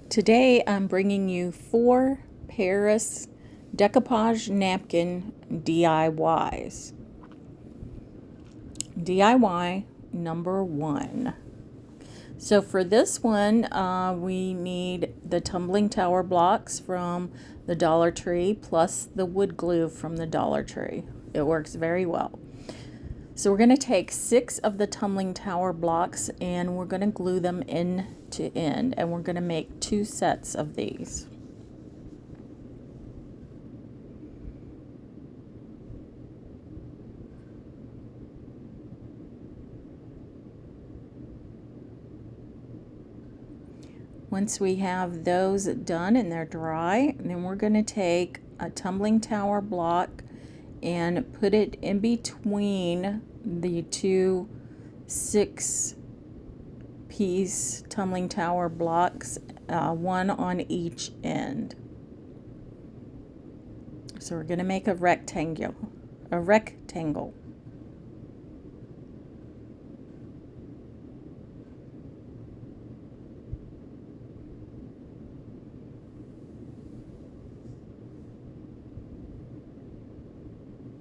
Today I'm bringing you 4 Paris decoupage napkin DIYs. DIY number 1. So for this one, we need the tumbling tower blocks from the Dollar Tree plus the wood glue from the Dollar Tree. It works very well. So we're going to take 6 of the tumbling tower blocks and we're going to glue them end to end, and we're going to make 2 sets of these. Once we have those done and they're dry, then we're going to take a tumbling tower block and put it in between the 2 6-piece tumbling tower blocks, one on each end. So we're going to make a rectangle.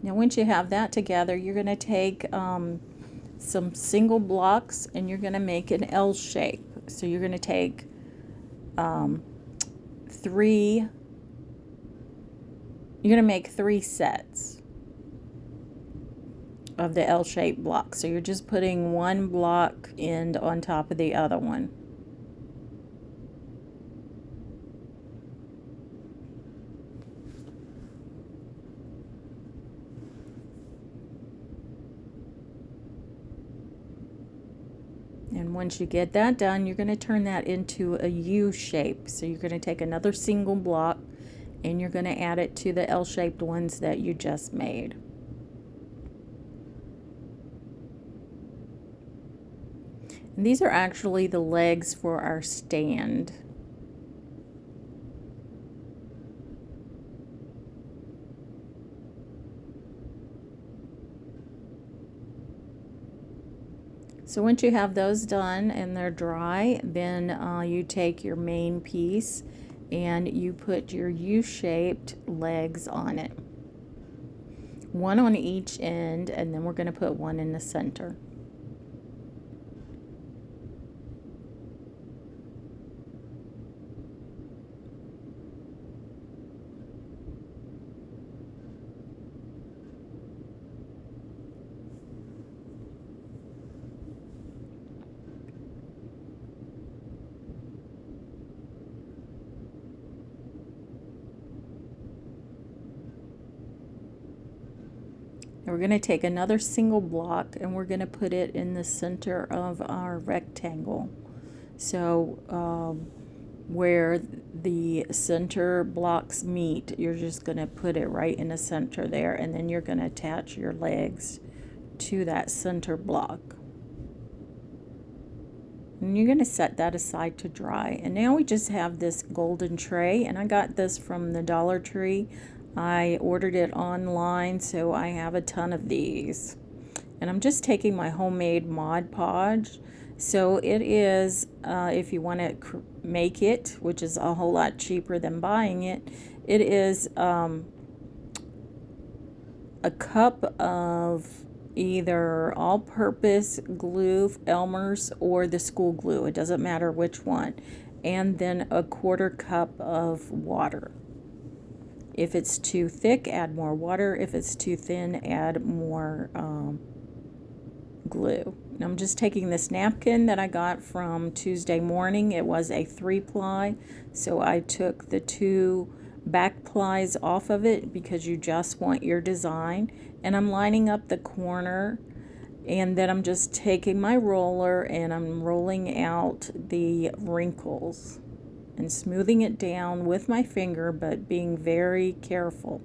Now once you have that together, you're going to take some single blocks and you're going to make an L shape. So you're going to take 3, you're going to make 3 sets of the L-shaped block. So you're just putting one block end on top of the other one. And once you get that done, you're going to turn that into a U shape. So you're going to take another single block and you're going to add it to the L-shaped ones that you just made. And these are actually the legs for our stand. So once you have those done and they're dry, then you take your main piece and you put your U-shaped legs on it. One on each end, and then we're going to put one in the center. And we're going to take another single block and we're going to put it in the center of our rectangle. So where the center blocks meet, you're just going to put it right in the center there, and then you're going to attach your legs to that center block. And you're going to set that aside to dry. And now we just have this golden tray, and I got this from the Dollar Tree. I ordered it online, so I have a ton of these. And I'm just taking my homemade Mod Podge. So it is, if you want to make it, which is a whole lot cheaper than buying it, it is a cup of either all-purpose glue, Elmer's, or the school glue. It doesn't matter which one. And then a 1/4 cup of water. If it's too thick, add more water. If it's too thin, add more glue. And I'm just taking this napkin that I got from Tuesday Morning. It was a 3-ply, so I took the 2 back plies off of it because you just want your design. And I'm lining up the corner, and then I'm just taking my roller and I'm rolling out the wrinkles and smoothing it down with my finger, but being very careful.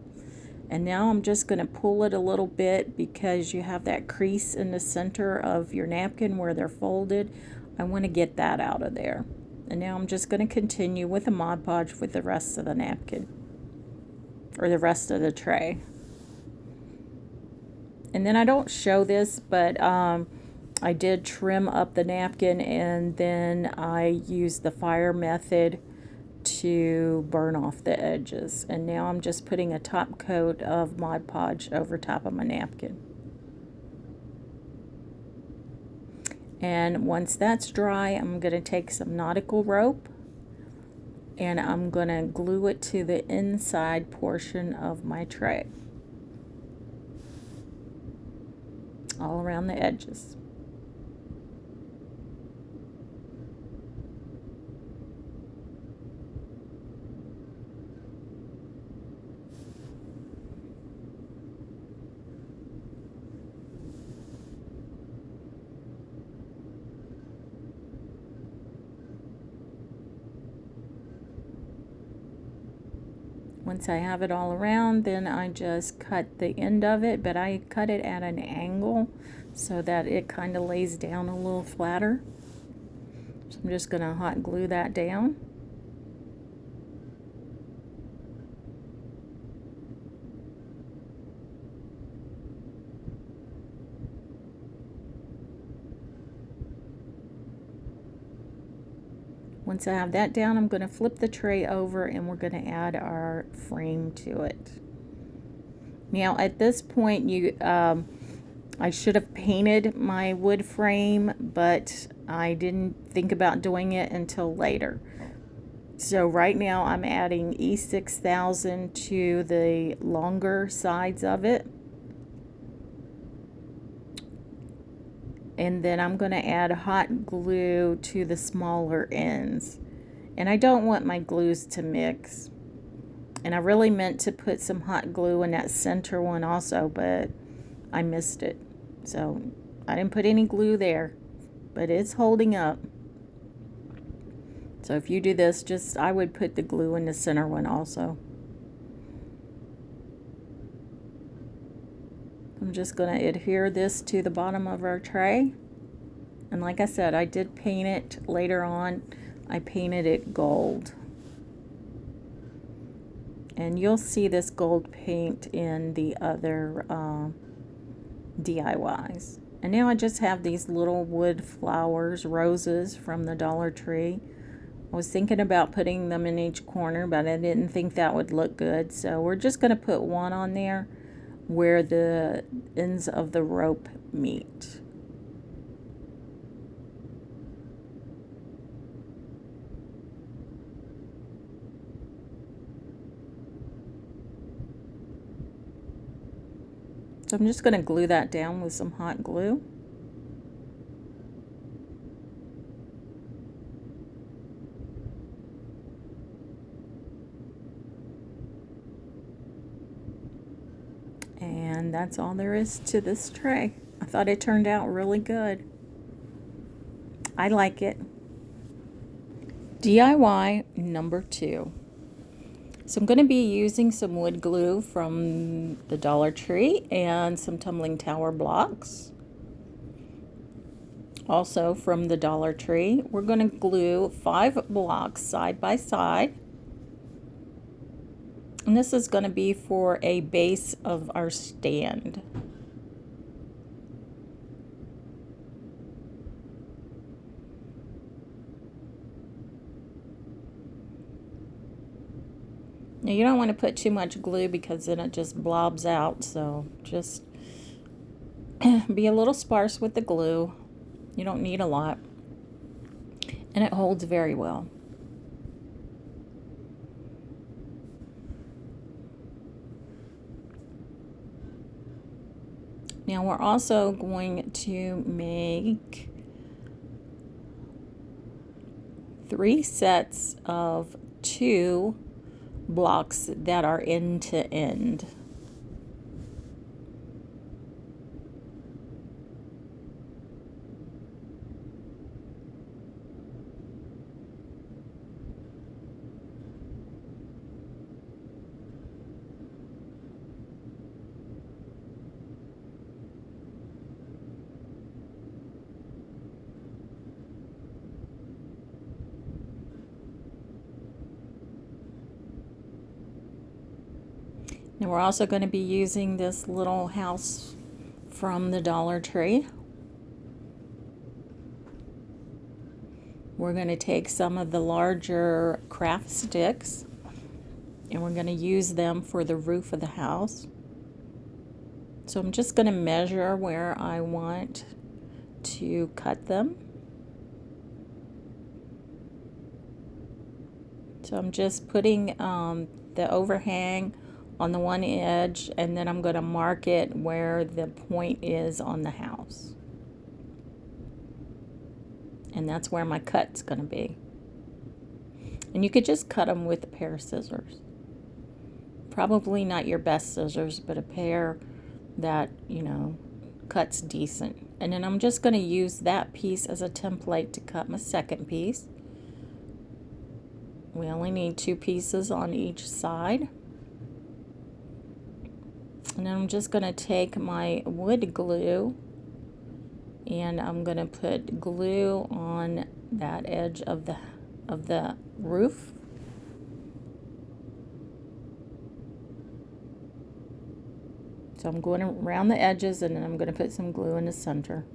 And now I'm just going to pull it a little bit because you have that crease in the center of your napkin where they're folded. I want to get that out of there. And now I'm just going to continue with the Mod Podge with the rest of the napkin, or the rest of the tray. And then I don't show this, but I did trim up the napkin, and then I used the fire method to burn off the edges. And now I'm just putting a top coat of Mod Podge over top of my napkin. And once that's dry, I'm going to take some nautical rope and I'm going to glue it to the inside portion of my tray, all around the edges. Once I have it all around, then I just cut the end of it, but I cut it at an angle so that it kind of lays down a little flatter. So I'm just going to hot glue that down. Once I have that down, I'm going to flip the tray over and we're going to add our frame to it. Now at this point, I should have painted my wood frame, but I didn't think about doing it until later. So right now I'm adding E6000 to the longer sides of it. And then I'm going to add hot glue to the smaller ends. And I don't want my glues to mix. And I really meant to put some hot glue in that center one also, but I missed it. So I didn't put any glue there, but it's holding up. So if you do this, I would put the glue in the center one also. I'm just going to adhere this to the bottom of our tray. And like I said, I did paint it later on. I painted it gold. And you'll see this gold paint in the other DIYs. And now I just have these little wood flowers, roses from the Dollar Tree. I was thinking about putting them in each corner, but I didn't think that would look good. So we're just going to put one on there where the ends of the rope meet. So I'm just going to glue that down with some hot glue. And that's all there is to this tray. I thought it turned out really good. I like it. DIY number 2. So I'm going to be using some wood glue from the Dollar Tree and some tumbling tower blocks. Also from the Dollar Tree, we're going to glue 5 blocks side by side. And this is going to be for a base of our stand. Now you don't want to put too much glue because then it just blobs out, so just be a little sparse with the glue. You don't need a lot. And it holds very well. Now we're also going to make 3 sets of 2 blocks that are end to end. Now we're also going to be using this little house from the Dollar Tree. we're going to take some of the larger craft sticks and we're going to use them for the roof of the house. So I'm just going to measure where I want to cut them. So I'm just putting the overhang on the one edge, and then I'm going to mark it where the point is on the house. And that's where my cut's going to be. And you could just cut them with a pair of scissors. Probably not your best scissors, but a pair that, you know, cuts decent. And then I'm just going to use that piece as a template to cut my second piece. We only need 2 pieces on each side. And then I'm just going to take my wood glue and I'm going to put glue on that edge of the roof. So I'm going around the edges and then I'm going to put some glue in the center.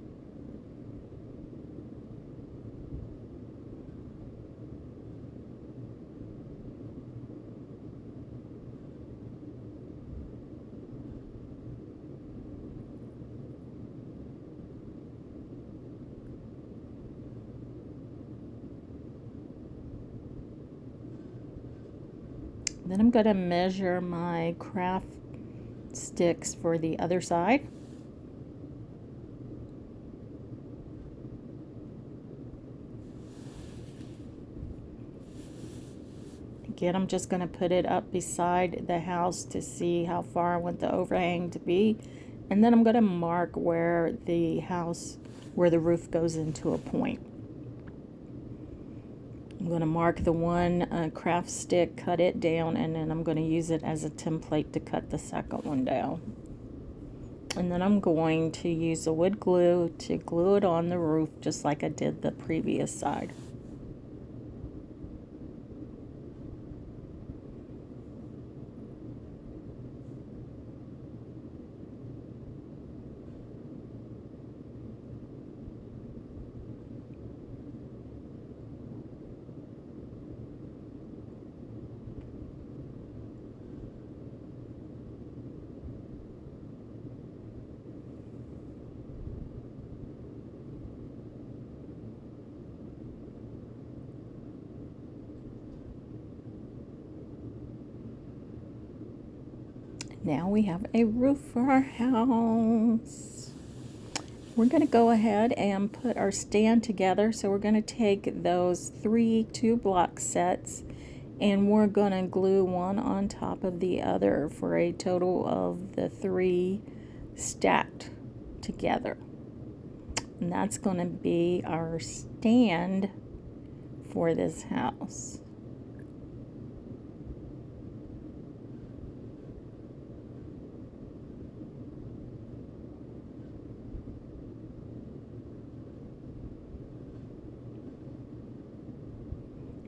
Then I'm going to measure my craft sticks for the other side. Again, I'm just going to put it up beside the house to see how far I want the overhang to be. And then I'm going to mark where the roof goes into a point. I'm going to mark the one craft stick, cut it down, and then I'm going to use it as a template to cut the second one down. And then I'm going to use the wood glue to glue it on the roof just like I did the previous side. Now we have a roof for our house. We're going to go ahead and put our stand together. So we're going to take those 3 2-block sets and we're going to glue one on top of the other for a total of the 3 stacked together. And that's going to be our stand for this house.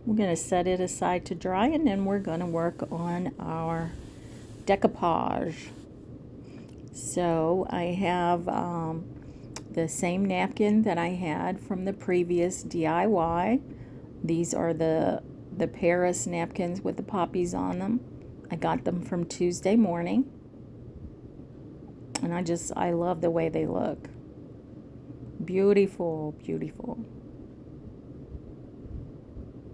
We're going to set it aside to dry and then we're going to work on our decoupage. So I have the same napkin that I had from the previous DIY. These are the Paris napkins with the poppies on them. I got them from Tuesday morning. And I love the way they look. Beautiful, beautiful.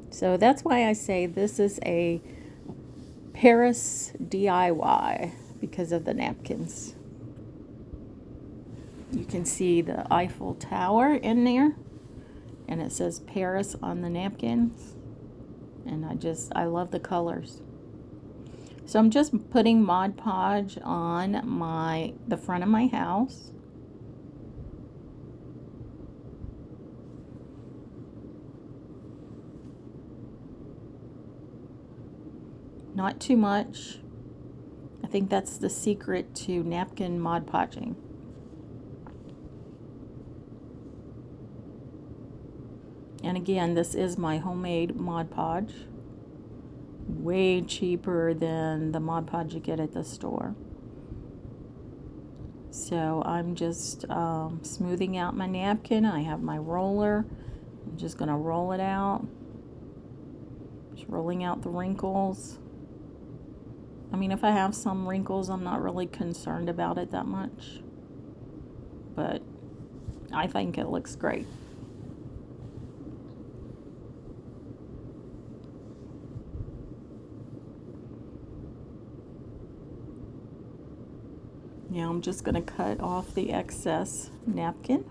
So that's why I say this is a Paris DIY because of the napkins. You can see the Eiffel Tower in there and it says Paris on the napkins. And I love the colors. So I'm just putting Mod Podge on the front of my house. Not too much. I think that's the secret to napkin Mod Podging. And again, this is my homemade Mod Podge. Way cheaper than the Mod Podge you get at the store. So I'm just smoothing out my napkin. I have my roller. I'm just going to roll it out. Just rolling out the wrinkles. I mean, if I have some wrinkles, I'm not really concerned about it that much. But I think it looks great. Now I'm just going to cut off the excess napkin.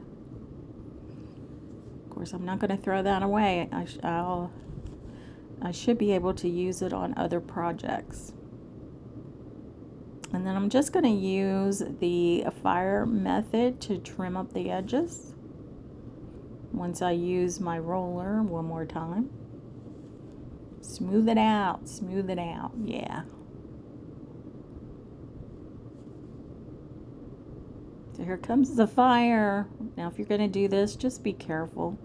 Of course, I'm not going to throw that away. I should be able to use it on other projects. And then I'm just going to use the fire method to trim up the edges. Once I use my roller one more time. Smooth it out, yeah. So here comes the fire. Now if you're going to do this, just be careful.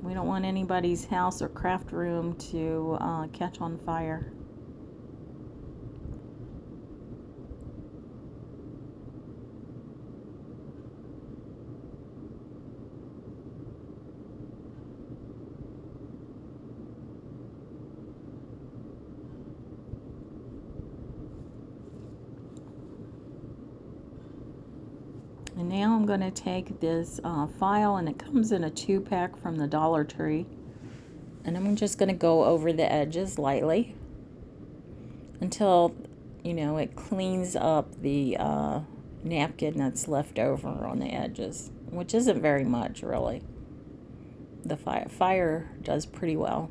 We don't want anybody's house or craft room to catch on fire. And now I'm going to take this file, and it comes in a 2-pack from the Dollar Tree. And I'm just going to go over the edges lightly until, you know, it cleans up the napkin that's left over on the edges, which isn't very much, really. The fire does pretty well.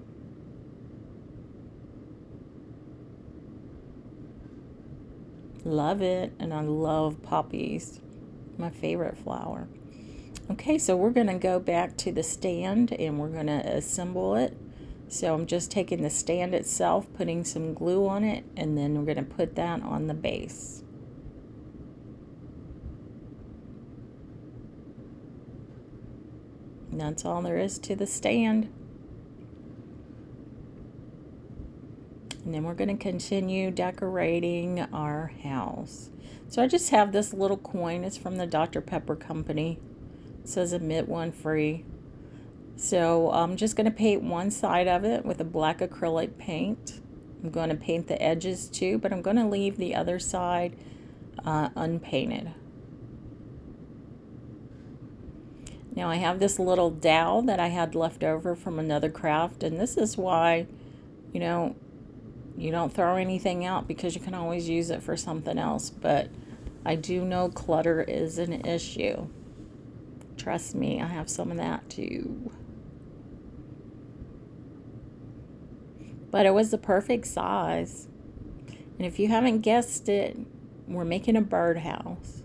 Love it, and I love poppies. My favorite flower. Okay, so we're going to go back to the stand and we're going to assemble it. So I'm just taking the stand itself, putting some glue on it, and then we're going to put that on the base. And that's all there is to the stand. And then we're going to continue decorating our house. So I just have this little coin. It's from the Dr. Pepper company. It says admit one free. So I'm just going to paint one side of it with a black acrylic paint. I'm going to paint the edges too, but I'm going to leave the other side unpainted. Now I have this little dowel that I had left over from another craft, and this is why, you know, you don't throw anything out, because you can always use it for something else. But I do know clutter is an issue. Trust me, I have some of that too. But it was the perfect size. And if you haven't guessed it, we're making a birdhouse.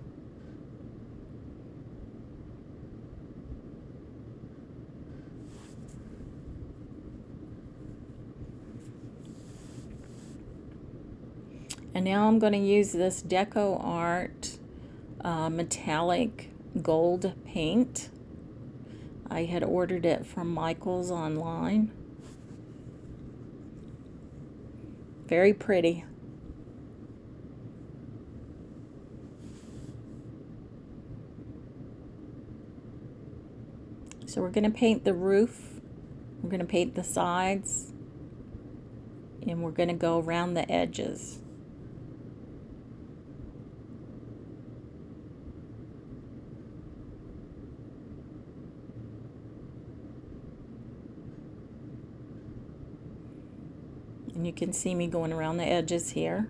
And now I'm going to use this Deco Art metallic gold paint. I had ordered it from Michael's online. Very pretty. So we're going to paint the roof, we're going to paint the sides, and we're going to go around the edges. And you can see me going around the edges here.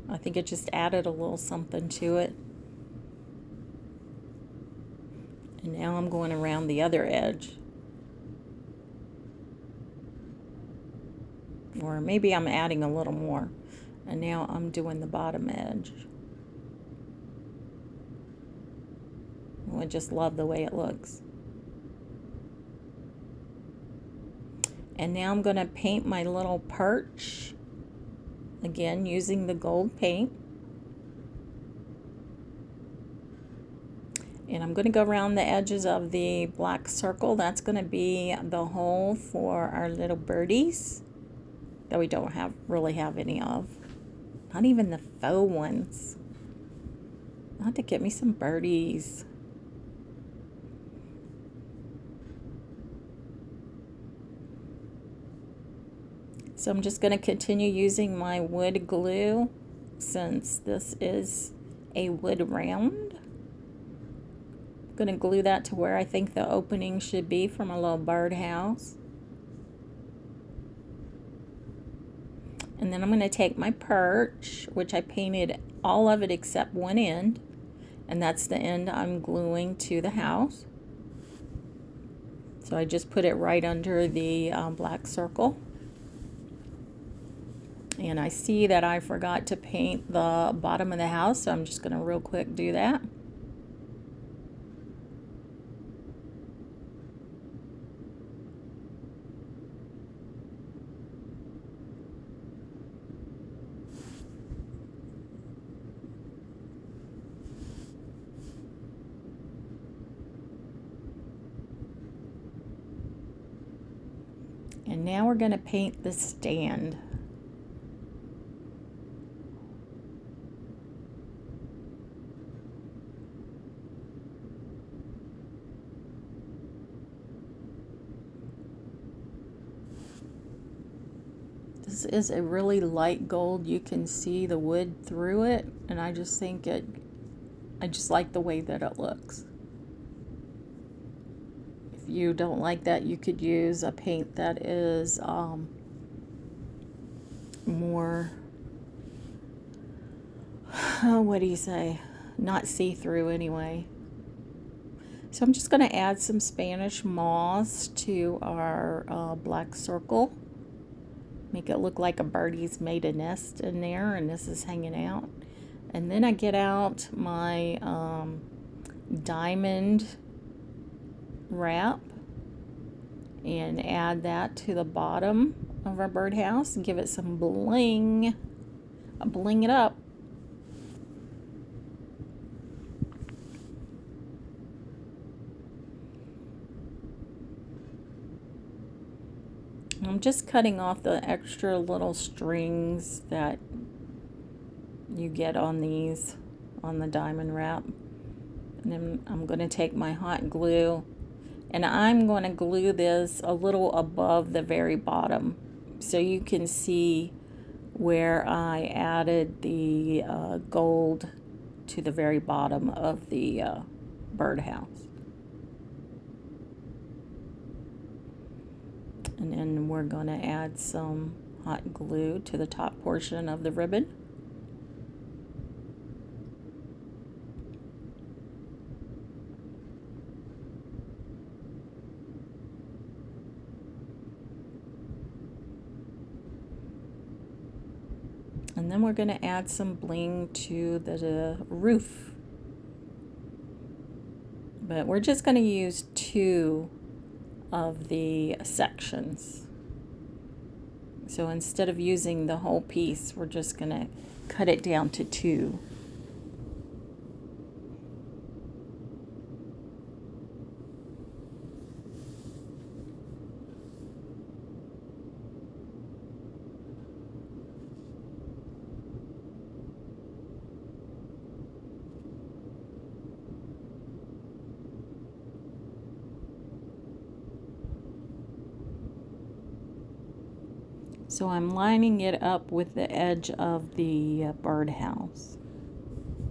I think it just added a little something to it. And now I'm going around the other edge. Or maybe I'm adding a little more. And now I'm doing the bottom edge. I just love the way it looks. And now I'm going to paint my little perch, again using the gold paint. And I'm going to go around the edges of the black circle. That's going to be the hole for our little birdies that we don't really have any of. Not even the faux ones. I'll have to get me some birdies. So I'm just going to continue using my wood glue since this is a wood round. I'm going to glue that to where I think the opening should be for my little birdhouse. And then I'm going to take my perch, which I painted all of it except one end, and that's the end I'm gluing to the house. So I just put it right under the black circle. And I see that I forgot to paint the bottom of the house, so I'm just going to real quick do that. And now we're going to paint the stand. This is a really light gold. You can see the wood through it, and I just think I just like the way that it looks. If you don't like that, you could use a paint that is more, what do you say, not see-through anyway. So I'm just going to add some Spanish moss to our black circle. Make it look like a birdie's made a nest in there and this is hanging out. And then I get out my diamond wrap and add that to the bottom of our birdhouse and give it some bling. Bling it up. I'm just cutting off the extra little strings that you get on these, on the diamond wrap. And then I'm going to take my hot glue and I'm going to glue this a little above the very bottom so you can see where I added the gold to the very bottom of the birdhouse. And then we're going to add some hot glue to the top portion of the ribbon. And then we're going to add some bling to the roof. But we're just going to use 2 of the sections. So instead of using the whole piece, we're just going to cut it down to 2. So I'm lining it up with the edge of the birdhouse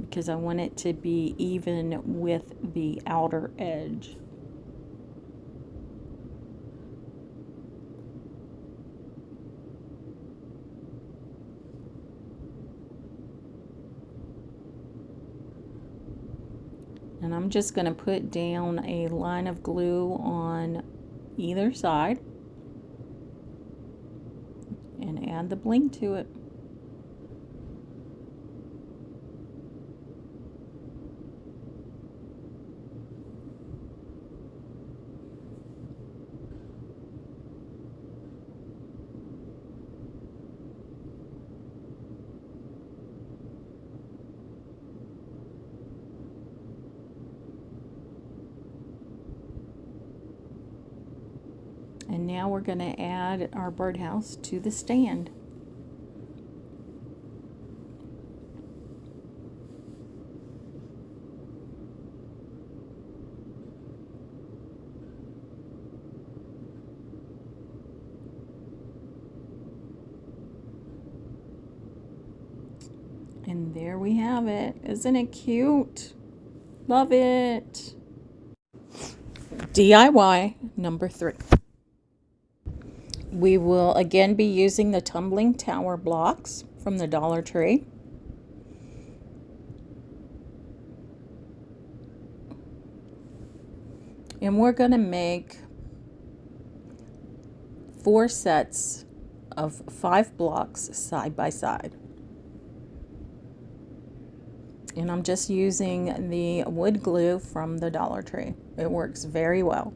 because I want it to be even with the outer edge. And I'm just going to put down a line of glue on either side and add the bling to it. And now we're going to add our birdhouse to the stand. And there we have it. Isn't it cute? Love it. DIY number 3. We will again be using the tumbling tower blocks from the Dollar Tree. And we're going to make 4 sets of 5 blocks side by side. And I'm just using the wood glue from the Dollar Tree. It works very well.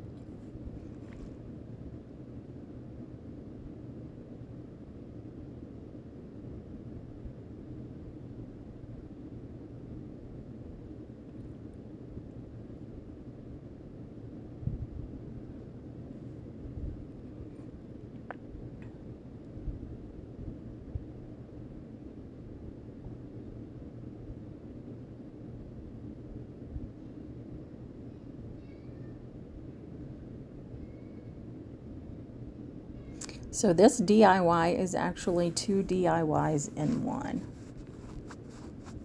So this DIY is actually 2 DIYs in one.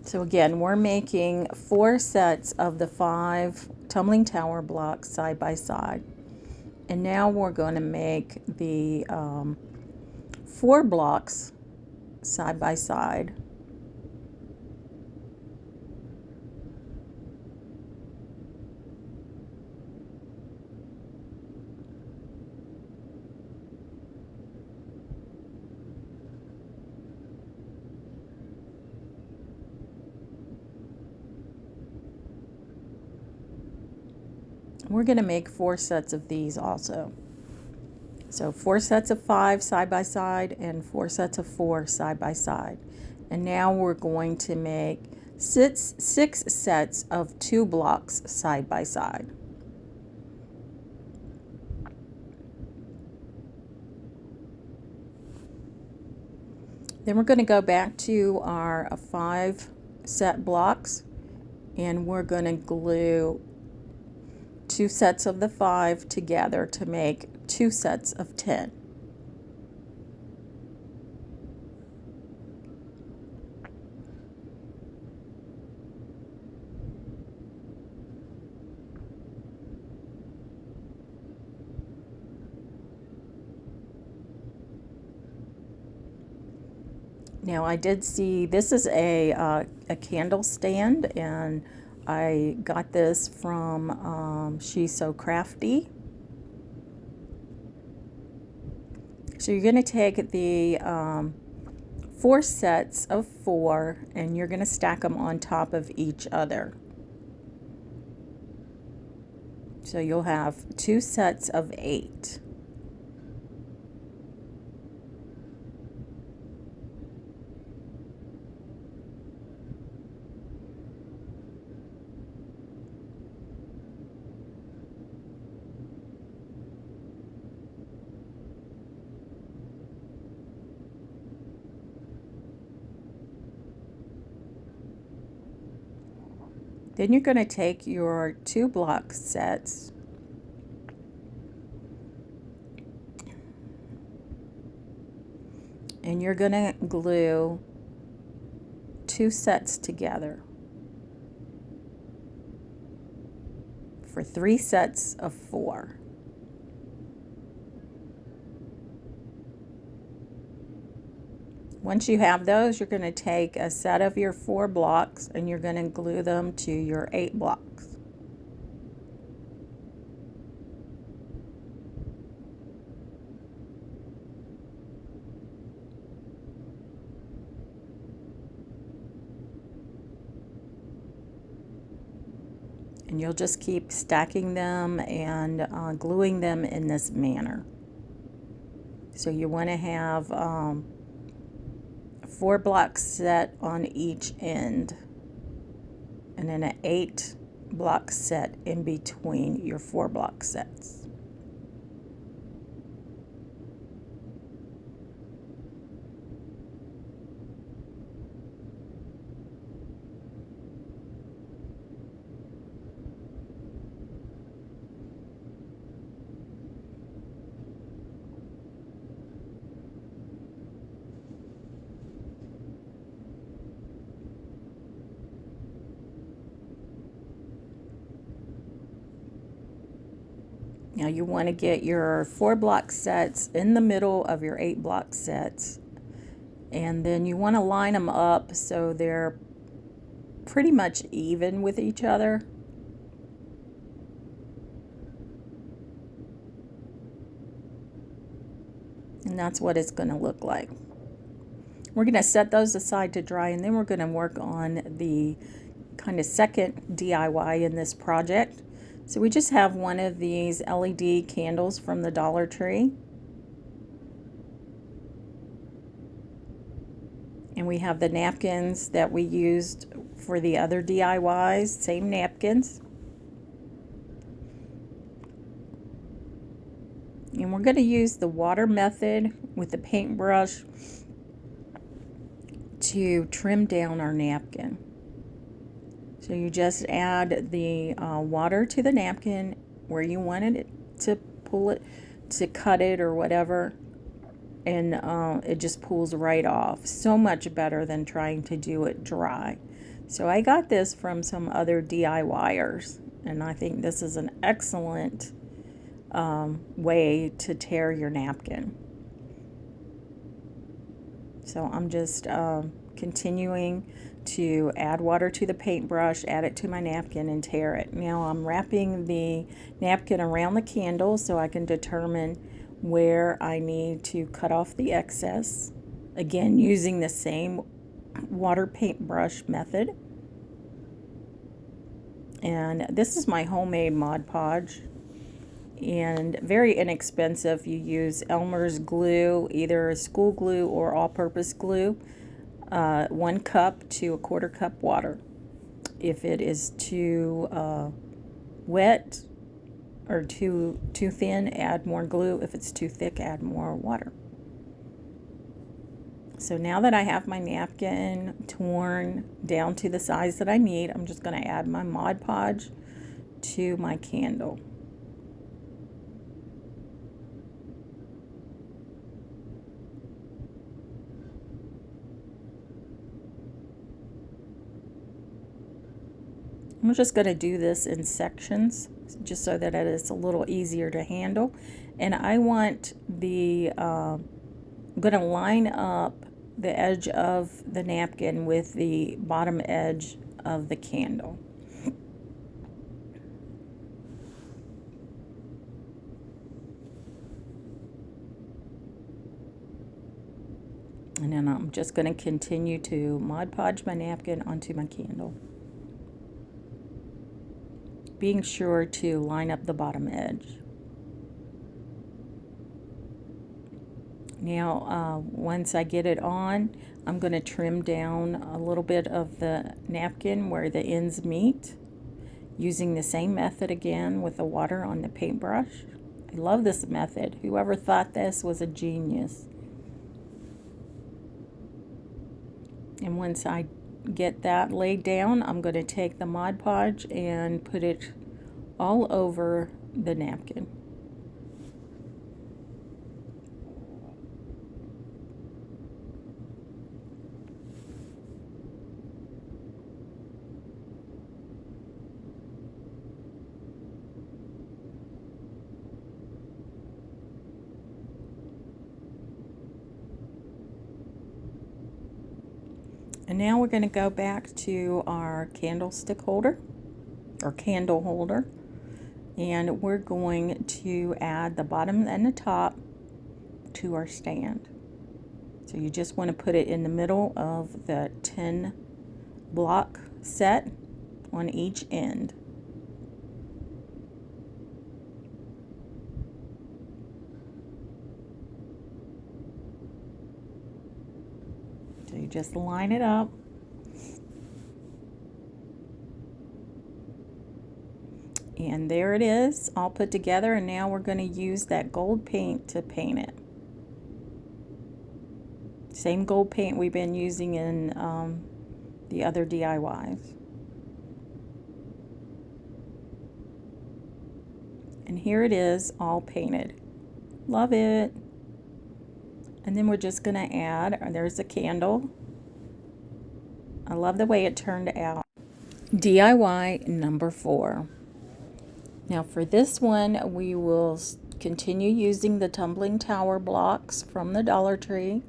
So again, we're making 4 sets of the 5 tumbling tower blocks side by side. And now we're going to make the 4 blocks side by side. We're going to make 4 sets of these also. So 4 sets of 5 side by side and 4 sets of 4 side by side. And now we're going to make 6 sets of 2 blocks side by side. Then we're going to go back to our 5 set blocks, and we're going to glue 2 sets of the 5 together to make 2 sets of 10. Now I did see this is a candle stand, and I got this from She's So Crafty. So you're going to take the 4 sets of 4 and you're going to stack them on top of each other. So you'll have 2 sets of 8. Then you're going to take your 2 block sets and you're going to glue 2 sets together for 3 sets of 4. Once you have those, you're going to take a set of your 4 blocks and you're going to glue them to your 8 blocks. And you'll just keep stacking them and gluing them in this manner. So you want to have 4 blocks set on each end, and then an 8 block set in between your 4 block sets. Now you want to get your 4-block sets in the middle of your 8-block sets, and then you want to line them up so they're pretty much even with each other. And that's what it's going to look like. We're going to set those aside to dry, and then we're going to work on the kind of second DIY in this project. So we just have one of these LED candles from the Dollar Tree. And we have the napkins that we used for the other DIYs, same napkins. And we're going to use the water method with the paintbrush to trim down our napkin. So you just add the water to the napkin where you wanted it to pull it, to cut it or whatever, and it just pulls right off. So much better than trying to do it dry. So I got this from some other DIYers, and I think this is an excellent way to tear your napkin. So I'm just continuing to add water to the paintbrush, add it to my napkin, and tear it. Now I'm wrapping the napkin around the candle so I can determine where I need to cut off the excess. Again, using the same water paintbrush method. And this is my homemade Mod Podge, and very inexpensive. You use Elmer's glue, either school glue or all-purpose glue. 1 cup to 1/4 cup water. If it is too wet or too thin, add more glue. If it's too thick, add more water. So now that I have my napkin torn down to the size that I need, I'm just going to add my Mod Podge to my candle. I'm just going to do this in sections just so that it is a little easier to handle. And I want the, I'm going to line up the edge of the napkin with the bottom edge of the candle. And then I'm just going to continue to Mod Podge my napkin onto my candle, being sure to line up the bottom edge. Now, once I get it on, I'm going to trim down a little bit of the napkin where the ends meet, using the same method again with the water on the paintbrush. I love this method. Whoever thought this was a genius. And once I get that laid down, I'm going to take the Mod Podge and put it all over the napkin. And now we're going to go back to our candlestick holder, or candle holder, and we're going to add the bottom and the top to our stand. So you just want to put it in the middle of the 10 block set on each end. So you just line it up. And there it is, all put together, and now we're going to use that gold paint to paint it. Same gold paint we've been using in the other DIYs. And here it is, all painted. Love it. And then we're just going to add, there's a candle. I love the way it turned out. DIY number 4. Now for this one, we will continue using the tumbling tower blocks from the Dollar Tree.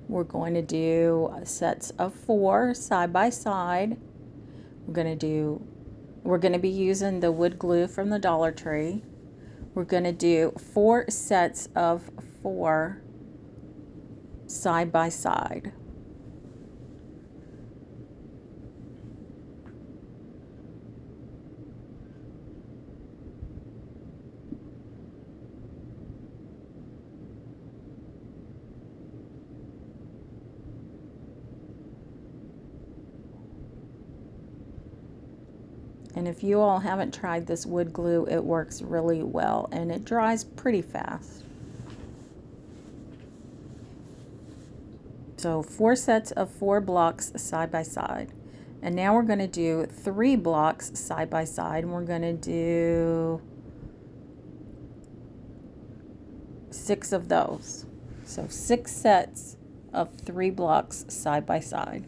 We're going to do sets of 4 side by side. We're going to be using the wood glue from the Dollar Tree. We're going to do 4 sets of 4 side by side. And if you all haven't tried this wood glue, it works really well and it dries pretty fast. So 4 sets of 4 blocks side by side. And now we're going to do 3 blocks side by side, and we're going to do 6 of those. So 6 sets of 3 blocks side by side.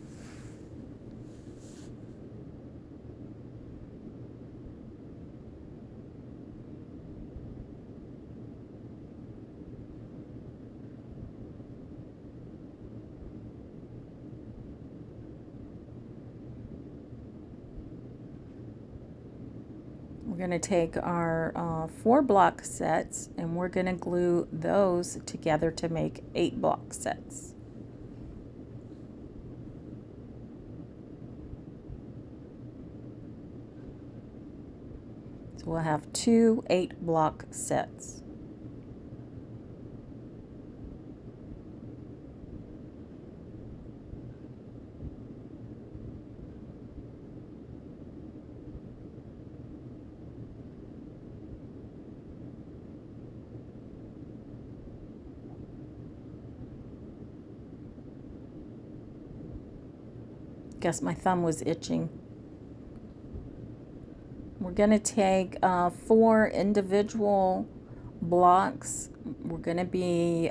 We're going to take our 4 block sets and we're going to glue those together to make 8 block sets. So we'll have 2 8 block sets. Guess my thumb was itching. We're going to take 4 individual blocks. We're going to be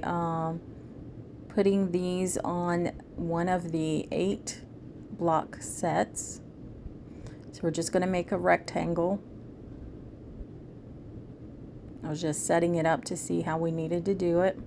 putting these on one of the 8 block sets. So we're just going to make a rectangle. I was just setting it up to see how we needed to do it.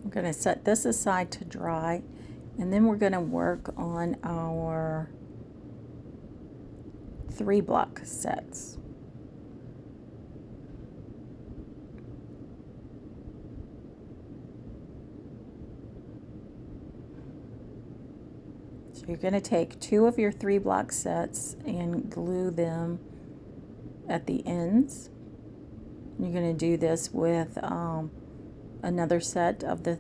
I'm going to set this aside to dry, and then we're going to work on our 3 block sets. So you're going to take 2 of your 3 block sets and glue them at the ends. You're going to do this with another set of the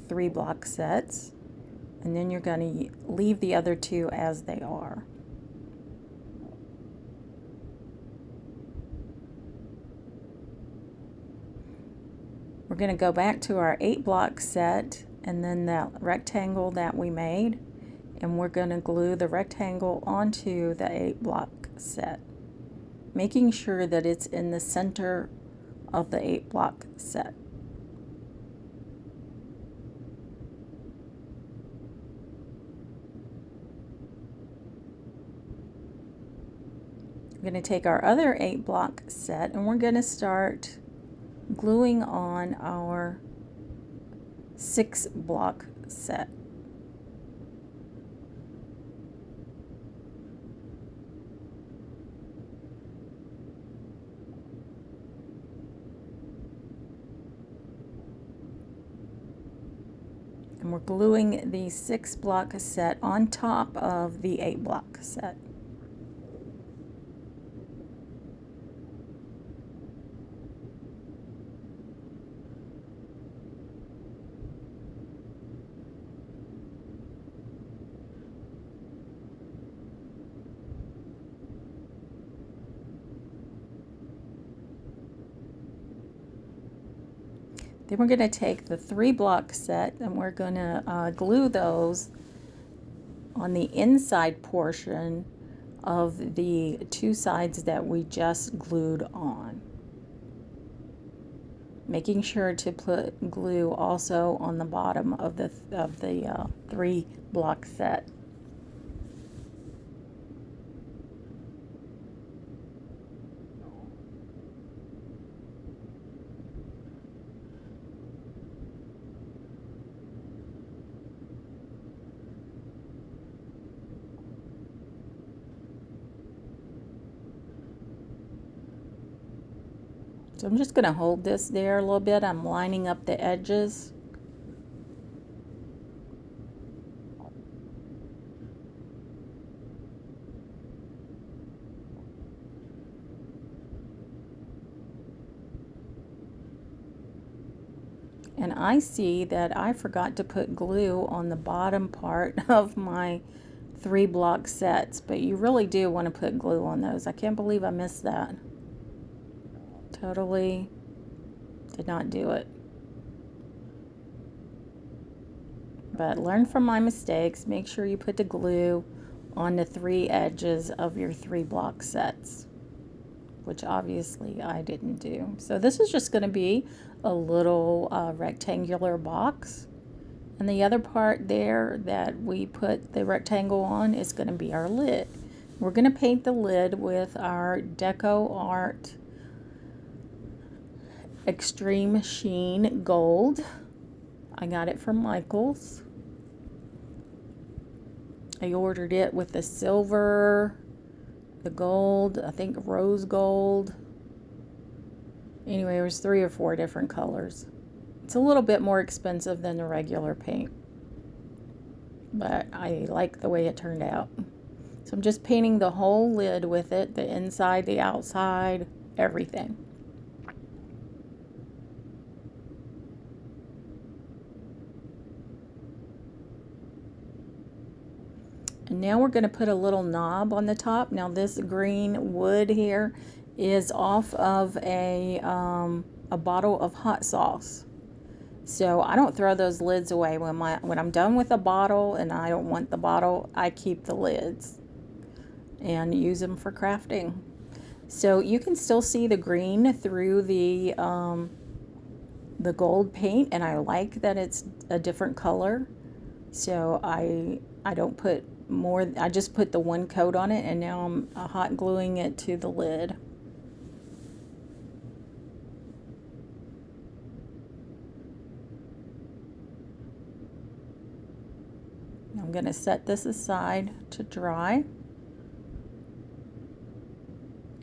3 block sets, and then you're going to leave the other 2 as they are. We're going to go back to our 8 block set and then that rectangle that we made, and we're going to glue the rectangle onto the 8 block set, making sure that it's in the center of the 8 block set. We're going to take our other 8 block set and we're going to start gluing on our 6 block set. And we're gluing the 6 block set on top of the 8 block set. Then we're going to take the 3-block set and we're going to glue those on the inside portion of the 2 sides that we just glued on. Making sure to put glue also on the bottom of the 3-block set. So I'm just going to hold this there a little bit. I'm lining up the edges. And I see that I forgot to put glue on the bottom part of my 3-block sets, but you really do want to put glue on those. I can't believe I missed that. Totally did not do it. But learn from my mistakes. Make sure you put the glue on the 3 edges of your 3-block sets, which obviously I didn't do. So this is just going to be a little rectangular box. And the other part there that we put the rectangle on is going to be our lid. We're going to paint the lid with our Deco Art Extreme Sheen Gold. I got it from Michael's. I ordered it with the silver, the gold, I think rose gold. Anyway, it was 3 or 4 different colors. It's a little bit more expensive than the regular paint, but I like the way it turned out. So I'm just painting the whole lid with it, the inside, the outside, everything. And now we're going to put a little knob on the top. Now this green wood here is off of a bottle of hot sauce. So I don't throw those lids away. When I'm done with a bottle and I don't want the bottle, I keep the lids and use them for crafting. So you can still see the green through the gold paint, and I like that it's a different color. So I don't put more, I just put the 1 coat on it, and now I'm hot gluing it to the lid. I'm going to set this aside to dry.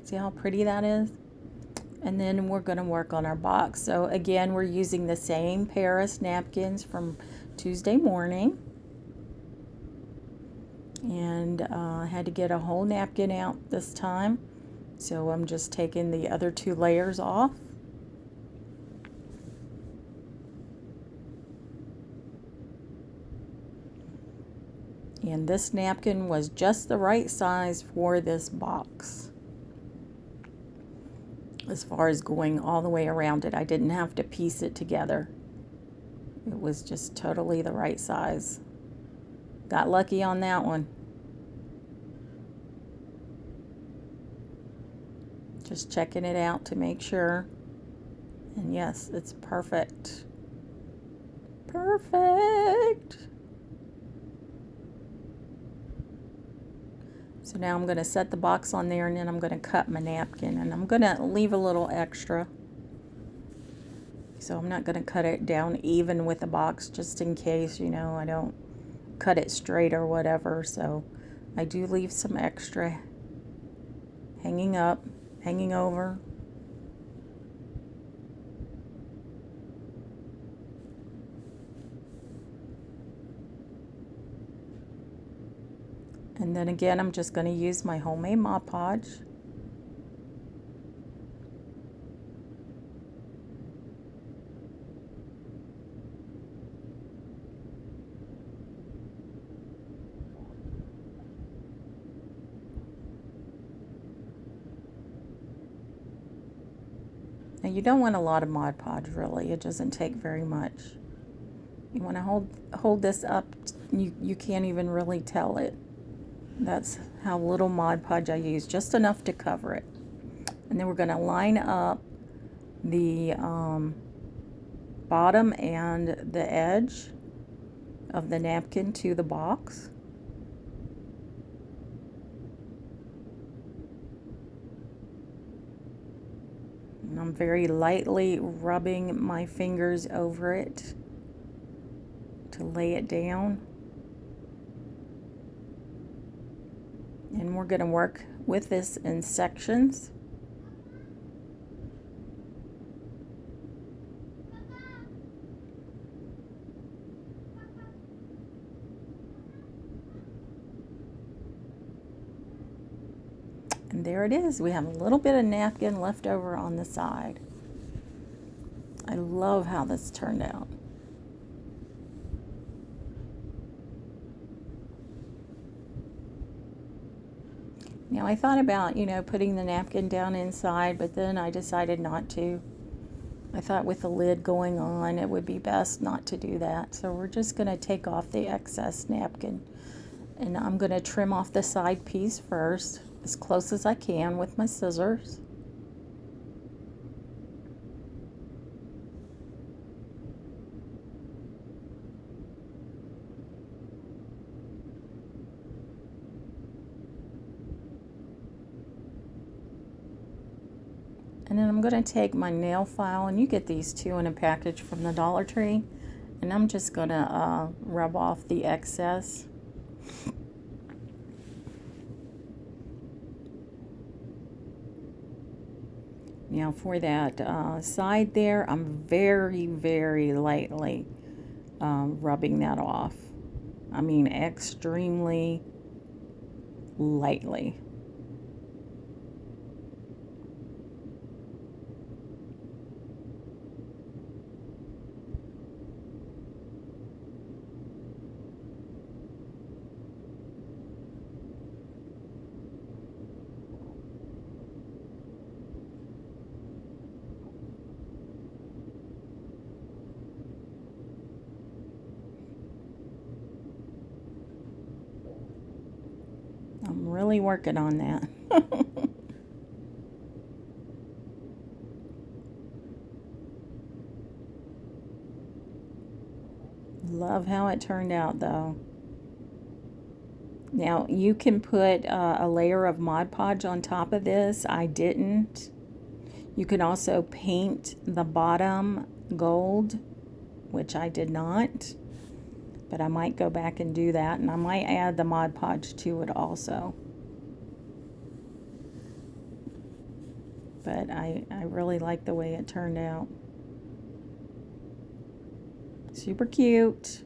See how pretty that is? And then we're going to work on our box. So again, we're using the same Paris napkins from Tuesday morning. And I had to get a whole napkin out this time. So I'm just taking the other 2 layers off. And this napkin was just the right size for this box. As far as going all the way around it, I didn't have to piece it together. It was just totally the right size. Got lucky on that one. Just checking it out to make sure. And yes, it's perfect. Perfect. So now I'm going to set the box on there, and then I'm going to cut my napkin, and I'm going to leave a little extra. So I'm not going to cut it down even with the box, just in case, you know, I don't cut it straight or whatever. So I do leave some extra hanging up, hanging over. And then again, I'm just going to use my homemade Mod Podge. Now you don't want a lot of Mod Podge, really. It doesn't take very much. You want to hold this up, you can't even really tell it. That's how little Mod Podge I use, just enough to cover it. And then we're going to line up the bottom and the edge of the napkin to the box. And I'm very lightly rubbing my fingers over it to lay it down. And we're going to work with this in sections. And there it is. We have a little bit of napkin left over on the side. I love how this turned out. Now I thought about, putting the napkin down inside, but then I decided not to. I thought with the lid going on, it would be best not to do that. So we're just going to take off the excess napkin. And I'm going to trim off the side piece first, as close as I can with my scissors. And then I'm going to take my nail file, and you get these two in a package from the Dollar Tree, and I'm just going to rub off the excess. Now for that side there, I'm very, very lightly rubbing that off. I mean, extremely lightly. I'm really working on that. Love how it turned out though. Now you can put a layer of Mod Podge on top of this. I didn't. You can also paint the bottom gold, which I did not. But I might go back and do that, and I might add the Mod Podge to it also. But I really like the way it turned out. Super cute.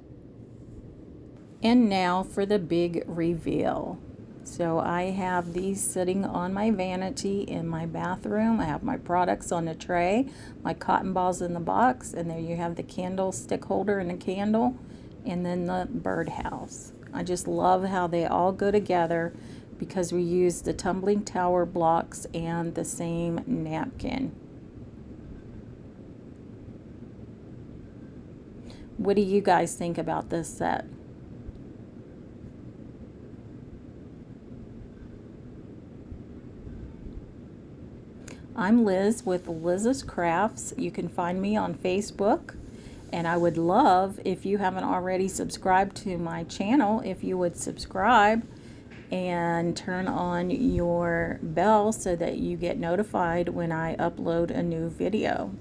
And now for the big reveal. So I have these sitting on my vanity in my bathroom. I have my products on a tray, my cotton balls in the box, and there you have the candlestick holder and the candle, and then the birdhouse. I just love how they all go together because we use the tumbling tower blocks and the same napkin. What do you guys think about this set? I'm Liz with Liz's Crafts. You can find me on Facebook, and I would love, if you haven't already subscribed to my channel, if you would subscribe and turn on your bell so that you get notified when I upload a new video.